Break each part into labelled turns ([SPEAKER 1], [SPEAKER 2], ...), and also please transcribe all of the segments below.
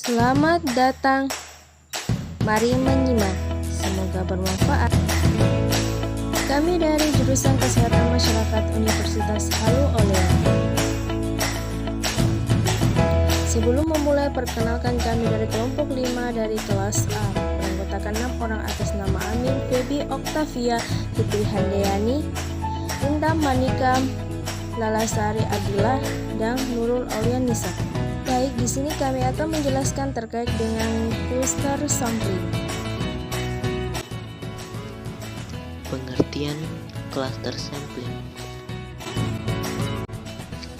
[SPEAKER 1] Selamat datang, mari menyimak, semoga bermanfaat. Kami dari Jurusan Kesehatan Masyarakat Universitas Halu Oleo. Sebelum memulai, perkenalkan kami dari kelompok 5 dari kelas A, beranggotakan 6 orang atas nama Amin, Febi, Oktavia, Fitri Handayani, Indam Manika, Lalasari Abdullah, dan Nurul Aulianisa. Baik, di sini kami akan menjelaskan terkait dengan cluster sampling.
[SPEAKER 2] Pengertian cluster sampling.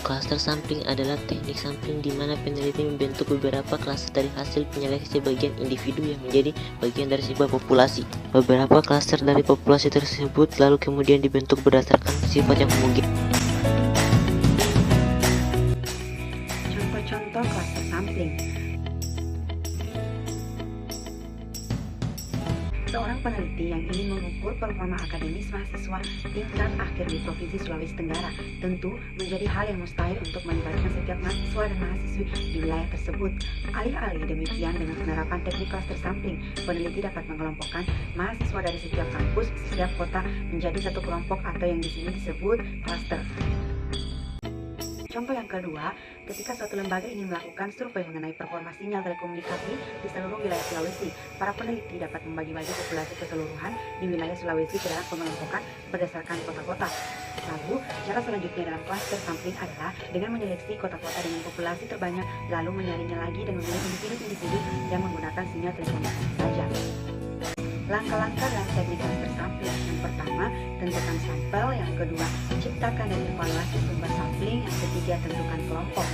[SPEAKER 2] Cluster sampling adalah teknik sampling di mana peneliti membentuk beberapa klaster dari hasil penyeleksi bagian individu yang menjadi bagian dari sebuah populasi. Beberapa klaster dari populasi tersebut lalu kemudian dibentuk berdasarkan sifat yang memungkinkan.
[SPEAKER 3] Contoh cluster sampling. Seorang peneliti yang ingin mengukur performa akademis mahasiswa tingkat akhir di Provinsi Sulawesi Tenggara tentu menjadi hal yang mustahil untuk melibatkan setiap mahasiswa dan mahasiswi di wilayah tersebut. Alih-alih demikian, dengan penerapan teknik cluster sampling, peneliti dapat mengelompokkan mahasiswa dari setiap kampus, setiap kota menjadi satu kelompok atau yang di sini disebut cluster. Contoh yang kedua, ketika suatu lembaga ingin melakukan survei mengenai performa sinyal telekomunikasi di seluruh wilayah Sulawesi, para peneliti dapat membagi-bagi populasi keseluruhan di wilayah Sulawesi ke dalam pengelompokan berdasarkan kota-kota. Lalu, cara selanjutnya dalam cluster sampling adalah dengan menyeleksi kota-kota dengan populasi terbanyak, lalu menyaringnya lagi dan memilih individu-individu yang menggunakan sinyal telekomunikasi saja. Langkah-langkah dalam teknik cluster sampling: yang pertama, tentukan sampel; yang kedua, ciptakan dan evaluasi sumber sampling; yang ketiga, tentukan kelompok.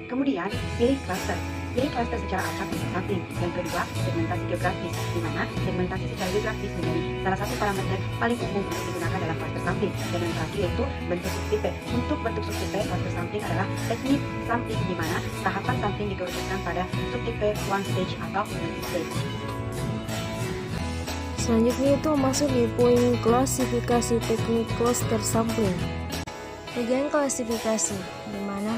[SPEAKER 3] Kemudian, pilih cluster. Pilih cluster secara acak untuk sampling. Yang kedua, segmentasi geografis, di mana segmentasi secara geografis menjadi salah satu parameter paling umum untuk digunakan dalam cluster sampling. Dan yang terakhir yaitu bentuk subtipe. Untuk bentuk subtipe, cluster sampling adalah teknik sampling di mana tahapan sampling dikerucutkan pada subtipe one stage atau multi-stage.
[SPEAKER 1] Selanjutnya itu masuk di poin klasifikasi teknik cluster sampling. Bagian klasifikasi, di mana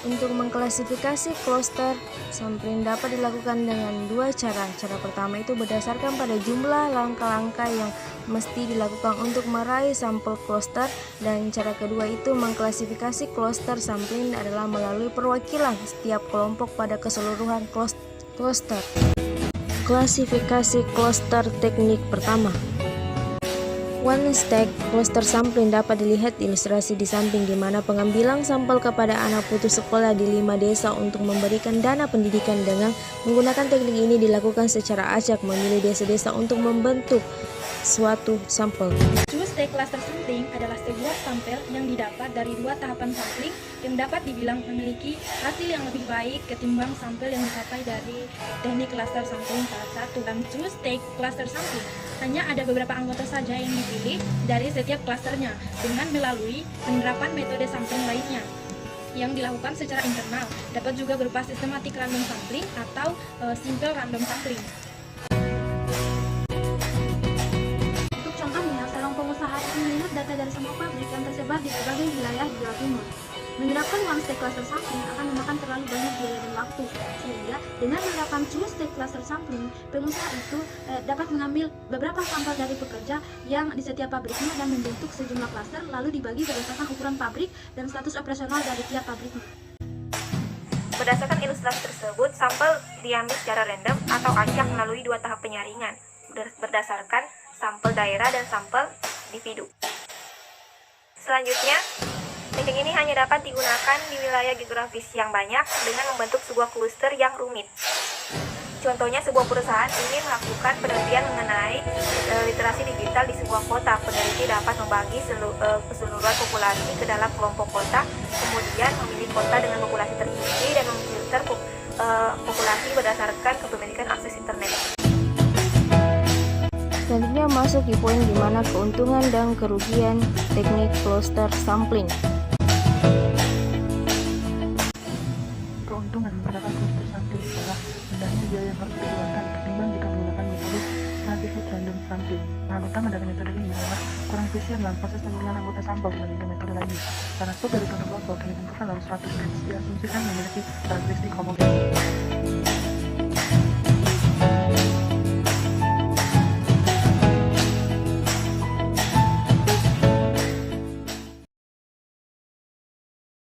[SPEAKER 1] untuk mengklasifikasi cluster sampling dapat dilakukan dengan dua cara. Cara pertama itu berdasarkan pada jumlah langkah-langkah yang mesti dilakukan untuk meraih sampel cluster, dan cara kedua itu mengklasifikasi cluster sampling adalah melalui perwakilan setiap kelompok pada keseluruhan cluster. Klasifikasi cluster teknik pertama. One stack cluster sampling dapat dilihat di ilustrasi di samping, di mana pengambilan sampel kepada anak putus sekolah di 5 desa untuk memberikan dana pendidikan. Dengan menggunakan teknik ini dilakukan secara acak, memilih desa-desa untuk membentuk suatu sampel.
[SPEAKER 4] Two-stage cluster sampling adalah sebuah sampel yang didapat dari dua tahapan sampling yang dapat dibilang memiliki hasil yang lebih baik ketimbang sampel yang dicapai dari teknik cluster sampling tahap 1. Dalam two-stage cluster sampling, hanya ada beberapa anggota saja yang dipilih dari setiap klasternya dengan melalui penerapan metode sampling lainnya yang dilakukan secara internal. Dapat juga berupa sistematik random sampling atau simple random sampling.
[SPEAKER 5] Untuk contohnya, seorang pengusaha akan melihat data dari semua pabrik yang tersebar di berbagai wilayah di Jawa Timur. Menerapkan one-stage cluster sampling akan memakan terlalu banyak biaya dan waktu, sehingga dengan menerapkan two-stage cluster sampling, pengusaha itu dapat mengambil beberapa sampel dari pekerja yang di setiap pabriknya dan membentuk sejumlah cluster, lalu dibagi berdasarkan ukuran pabrik dan status operasional dari tiap pabriknya.
[SPEAKER 6] Berdasarkan ilustrasi tersebut, sampel diambil secara random atau acak melalui dua tahap penyaringan berdasarkan sampel daerah dan sampel individu. Selanjutnya, teknik ini hanya dapat digunakan di wilayah geografis yang banyak dengan membentuk sebuah kluster yang rumit. Contohnya, sebuah perusahaan ingin melakukan penelitian mengenai literasi digital di sebuah kota. Peneliti dapat membagi keseluruhan populasi ke dalam kelompok kota, kemudian memilih kota dengan populasi tertinggi dan memfilter populasi berdasarkan kepemilikan akses internet.
[SPEAKER 1] Selanjutnya masuk di poin di mana keuntungan dan kerugian teknik cluster sampling.
[SPEAKER 7] Keuntungan menggunakan cluster sampling adalah rendahnya biaya yang harus dikeluarkan ketimbang jika menggunakan metode scientific random sampling. Hal utama dari metode ini adalah kurang penelitian dalam proses pemilihan anggota sampel menjadi metode lagi. Karena sub dari suatu kelompok yang ditentukan dalam suatu tes diasumsikan memiliki karakteristik homogen.